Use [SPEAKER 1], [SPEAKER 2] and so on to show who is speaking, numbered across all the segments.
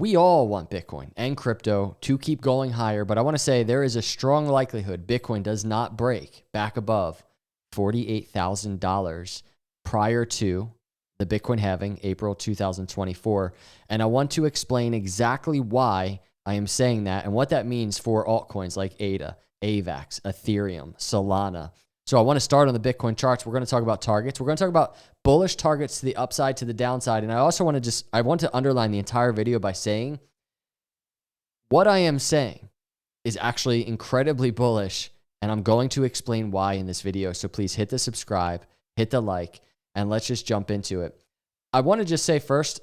[SPEAKER 1] We all want Bitcoin and crypto to keep going higher, but I want to say there is a strong likelihood Bitcoin does not break back above $48,000 prior to the Bitcoin halving, April 2024. And I want to explain exactly why I am saying that and what that means for altcoins like ADA, AVAX, Ethereum, Solana. So I want to start on the Bitcoin charts. We're going to talk about targets. We're going to talk about bullish targets to the upside, to the downside. And I also want to I want to underline the entire video by saying what I am saying is actually incredibly bullish, and I'm going to explain why in this video. So please hit the subscribe, hit the like, and let's just jump into it. I want to just say first,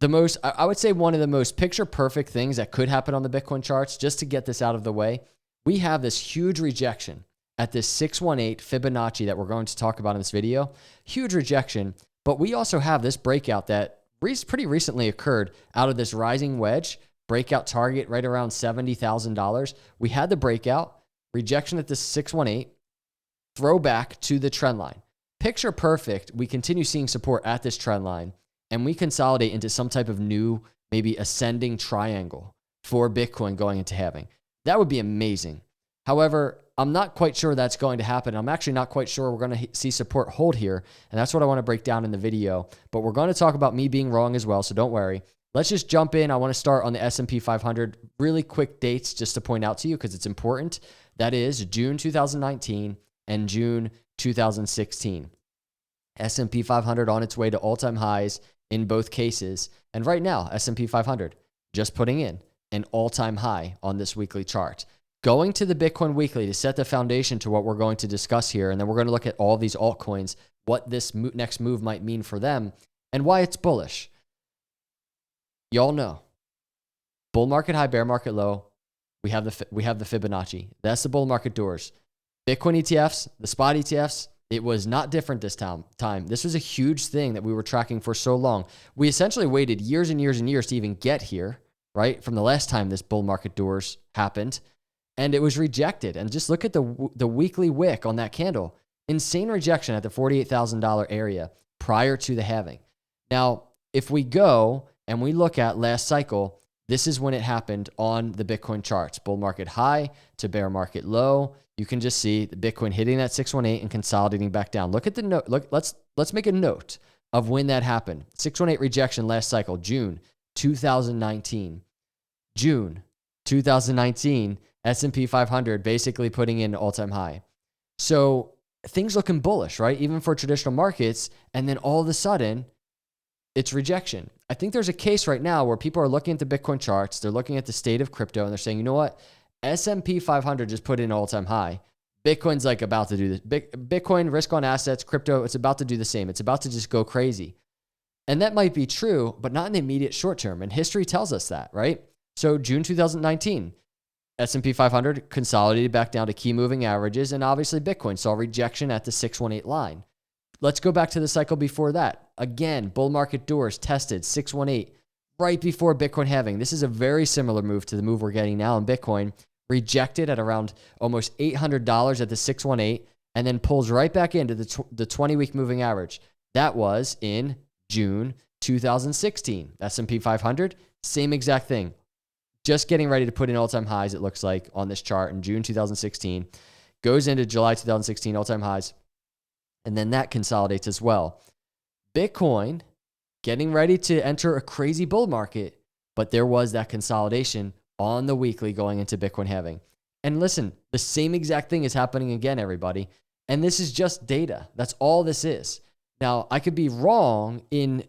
[SPEAKER 1] I would say one of the most picture perfect things that could happen on the Bitcoin charts, just to get this out of the way, we have this huge rejection at this 618 Fibonacci that we're going to talk about in this video. Huge rejection, but we also have this breakout that pretty recently occurred out of this rising wedge, breakout target right around $70,000. We had the breakout, rejection at this 618, throwback to the trend line. Picture perfect, we continue seeing support at this trend line, and we consolidate into some type of new, maybe ascending triangle for Bitcoin going into halving. That would be amazing. However, I'm not quite sure that's going to happen. I'm actually not quite sure we're going to see support hold here, and that's what I want to break down in the video. But we're going to talk about me being wrong as well, so don't worry. Let's just jump in. I want to start on the S&P 500. Really quick dates just to point out to you because it's important. That is June 2019 and June 2016. S&P 500 on its way to all-time highs in both cases. And right now, S&P 500 just putting in an all-time high on this weekly chart. Going to the Bitcoin weekly to set the foundation to what we're going to discuss here, and then we're going to look at all these altcoins, what this next move might mean for them, and why it's bullish. Y'all know, bull market high, bear market low. We have the Fibonacci. That's the bull market doors. Bitcoin ETFs, the spot ETFs, it was not different this time. This was a huge thing that we were tracking for so long. We essentially waited years and years and years to even get here, right? From the last time this bull market doors happened, and it was rejected. And just look at the weekly wick on that candle. Insane rejection at the $48,000 area prior to the halving. Now, if we go and we look at last cycle, this is when it happened on the Bitcoin charts. Bull market high to bear market low. You can just see the Bitcoin hitting that 618 and consolidating back down. Look at the note. Look, let's make a note of when that happened. 618 rejection last cycle, June 2019. June 2019, S&P 500 basically putting in an all-time high. So things looking bullish, right? Even for traditional markets. And then all of a sudden, it's rejection. I think there's a case right now where people are looking at the Bitcoin charts, they're looking at the state of crypto, and they're saying, you know what? S&P 500 just put in an all-time high. Bitcoin's like about to do this. Bitcoin, risk on assets, crypto, it's about to do the same. It's about to just go crazy. And that might be true, but not in the immediate short term. And history tells us that, right? So June 2019, S&P 500 consolidated back down to key moving averages, and obviously Bitcoin saw rejection at the 618 line. Let's go back to the cycle before that. Again, bull market doors tested 618 right before Bitcoin halving. This is a very similar move to the move we're getting now in Bitcoin. Rejected at around almost $800 at the 618 and then pulls right back into the 20-week moving average. That was in June 2016. S&P 500, same exact thing. Just getting ready to put in all-time highs, it looks like, on this chart in June 2016. Goes into July 2016, all-time highs. And then that consolidates as well. Bitcoin getting ready to enter a crazy bull market, but there was that consolidation on the weekly going into Bitcoin halving. And listen, the same exact thing is happening again, everybody. And this is just data. That's all this is. Now, I could be wrong in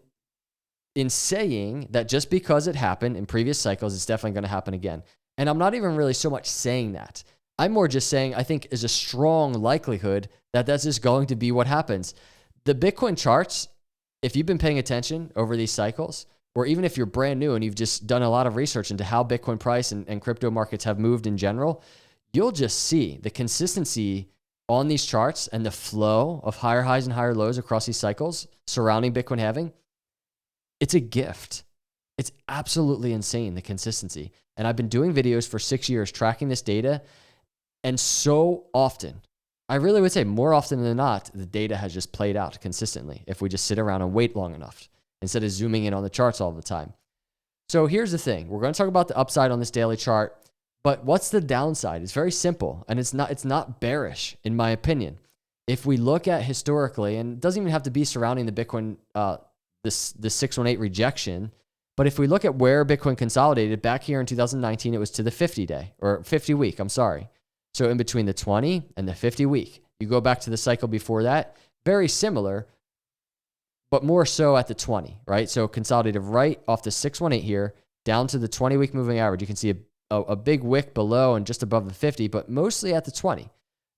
[SPEAKER 1] saying that just because it happened in previous cycles, it's definitely going to happen again. And I'm not even really so much saying that. I'm more just saying I think is a strong likelihood that that's just going to be what happens. The Bitcoin charts, if you've been paying attention over these cycles, or even if you're brand new and you've just done a lot of research into how Bitcoin price and crypto markets have moved in general, you'll just see the consistency on these charts and the flow of higher highs and higher lows across these cycles surrounding Bitcoin halving. It's a gift. It's absolutely insane, the consistency. And I've been doing videos for 6 years tracking this data. And so often, I really would say more often than not, the data has just played out consistently if we just sit around and wait long enough instead of zooming in on the charts all the time. So here's the thing. We're going to talk about the upside on this daily chart, but what's the downside? It's very simple, and it's not bearish in my opinion. If we look at historically, and it doesn't even have to be surrounding the Bitcoin, the 618 rejection, but if we look at where Bitcoin consolidated back here in 2019, it was to the 50-day or 50 week, I'm sorry. So in between the 20 and the 50 week, you go back to the cycle before that, very similar, but more so at the 20, right? So consolidated right off the 618 here down to the 20-week moving average. You can see a big wick below and just above the 50, but mostly at the 20.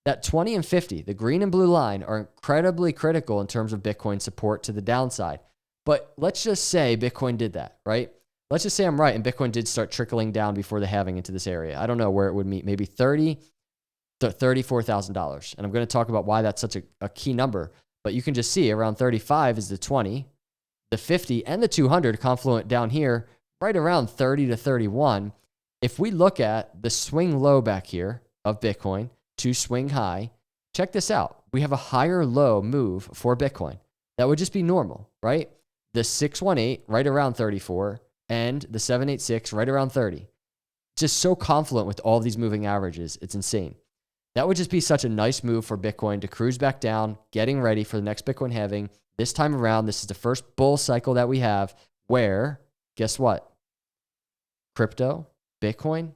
[SPEAKER 1] That 20 and 50, the green and blue line, are incredibly critical in terms of Bitcoin support to the downside. But let's just say Bitcoin did that, right? Let's just say I'm right and Bitcoin did start trickling down before the halving into this area. I don't know where it would meet, maybe $34,000. And I'm going to talk about why that's such a key number. But you can just see around 35 is the 20, the 50, and the 200 confluent down here, right around 30 to 31. If we look at the swing low back here of Bitcoin to swing high, check this out. We have a higher low move for Bitcoin. That would just be normal, right? The 618 right around 34 and the 786 right around 30. Just so confluent with all these moving averages. It's insane. That would just be such a nice move for Bitcoin to cruise back down, getting ready for the next Bitcoin halving. This time around, this is the first bull cycle that we have where, guess what? Crypto, Bitcoin,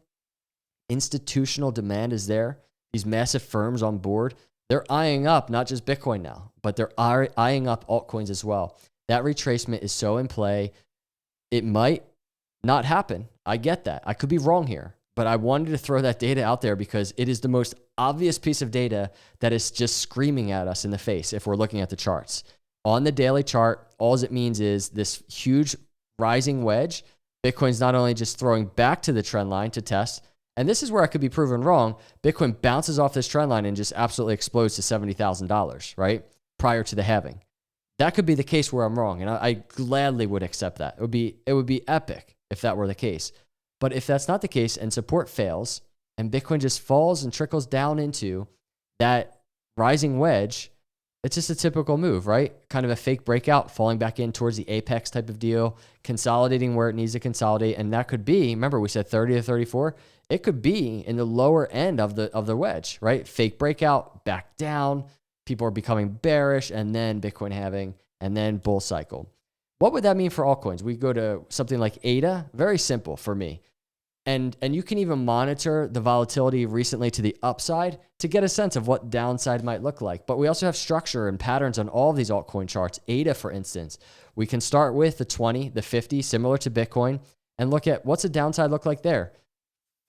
[SPEAKER 1] institutional demand is there. These massive firms on board, they're eyeing up not just Bitcoin now, but they're eyeing up altcoins as well. That retracement is so in play. It might not happen. I get that. I could be wrong here, but I wanted to throw that data out there because it is the most obvious piece of data that is just screaming at us in the face if we're looking at the charts. On the daily chart, all it means is this huge rising wedge. Bitcoin's not only just throwing back to the trend line to test, and this is where I could be proven wrong. Bitcoin bounces off this trend line and just absolutely explodes to $70,000, right? Prior to the halving. That could be the case where I'm wrong, and I gladly would accept that. It would be epic if that were the case. But if that's not the case and support fails and Bitcoin just falls and trickles down into that rising wedge, it's just a typical move, right? Kind of a fake breakout, falling back in towards the apex type of deal, consolidating where it needs to consolidate. And that could be, remember we said 30 to 34, it could be in the lower end of the wedge, right? Fake breakout, back down, people are becoming bearish, and then Bitcoin halving, and then bull cycle. What would that mean for altcoins? We go to something like ADA, very simple for me. And you can even monitor the volatility recently to the upside to get a sense of what downside might look like. But we also have structure and patterns on all of these altcoin charts. ADA, for instance, we can start with the 20, the 50, similar to Bitcoin, and look at what's a downside look like there.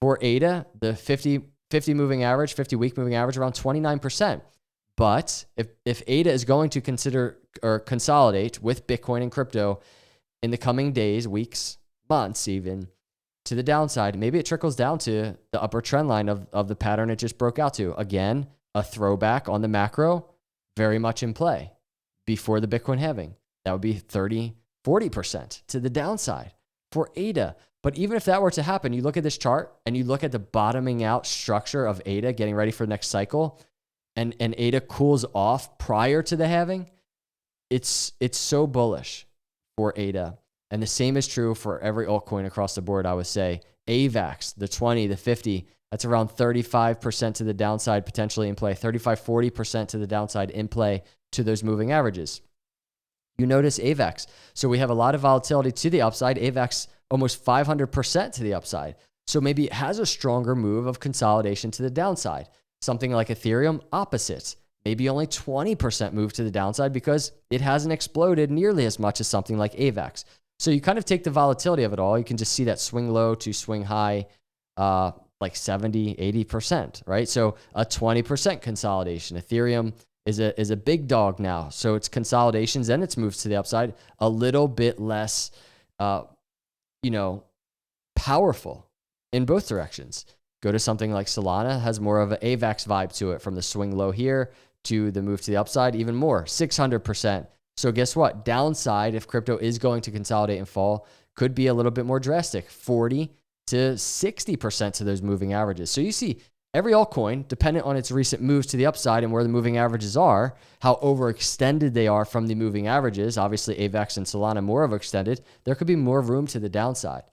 [SPEAKER 1] For ADA, the 50 moving average, 50-week moving average, around 29%. But if ADA is going to consider or consolidate with Bitcoin and crypto in the coming days, weeks, months even, to the downside, maybe it trickles down to the upper trend line of the pattern it just broke out to. Again, a throwback on the macro, very much in play before the Bitcoin halving. That would be 30, 40% to the downside for ADA. But even if that were to happen, you look at this chart and you look at the bottoming out structure of ADA getting ready for the next cycle, and ADA cools off prior to the halving, it's so bullish for ADA. And the same is true for every altcoin across the board, I would say. AVAX, the 20, the 50, that's around 35% to the downside potentially in play, 35, 40% to the downside in play to those moving averages. You notice AVAX. So we have a lot of volatility to the upside. AVAX almost 500% to the upside. So maybe it has a stronger move of consolidation to the downside. Something like Ethereum, opposite. Maybe only 20% move to the downside because it hasn't exploded nearly as much as something like AVAX. So you kind of take the volatility of it all. You can just see that swing low to swing high, like 70, 80%, right? So a 20% consolidation. Ethereum is a big dog now. So its consolidations and its moves to the upside, a little bit less, powerful in both directions. Go to something like Solana, has more of an AVAX vibe to it from the swing low here to the move to the upside, even more, 600%. So guess what? Downside, if crypto is going to consolidate and fall, could be a little bit more drastic, 40 to 60% to those moving averages. So you see every altcoin, dependent on its recent moves to the upside and where the moving averages are, how overextended they are from the moving averages. Obviously, AVAX and Solana more overextended. There could be more room to the downside.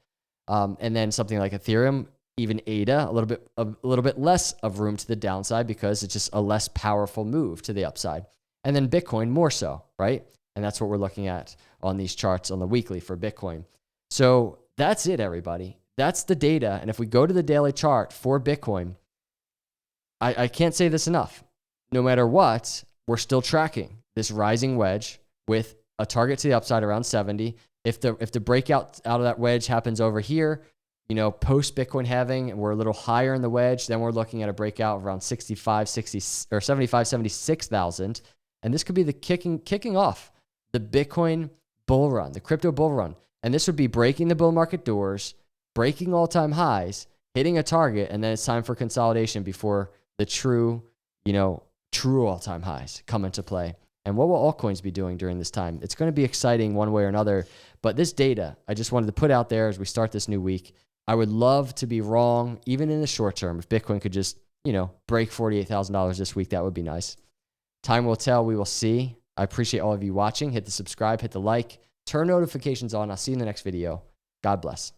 [SPEAKER 1] And then something like Ethereum, even ADA, a little bit less of room to the downside because it's just a less powerful move to the upside. And then Bitcoin more so, right? And that's what we're looking at on these charts on the weekly for Bitcoin. So that's it, everybody. That's the data. And if we go to the daily chart for Bitcoin, I can't say this enough. No matter what, we're still tracking this rising wedge with a target to the upside around 70. If the breakout out of that wedge happens over here, post Bitcoin halving, and we're a little higher in the wedge, then we're looking at a breakout of around 65, 60 or 75, 76,000. And this could be the kicking off the Bitcoin bull run, the crypto bull run. And this would be breaking the bull market doors, breaking all-time highs, hitting a target, and then it's time for consolidation before the true all-time highs come into play. And what will altcoins be doing during this time? It's going to be exciting one way or another. But this data, I just wanted to put out there as we start this new week. I would love to be wrong, even in the short term. If Bitcoin could just, break $48,000 this week, that would be nice. Time will tell. We will see. I appreciate all of you watching. Hit the subscribe, hit the like, turn notifications on. I'll see you in the next video. God bless.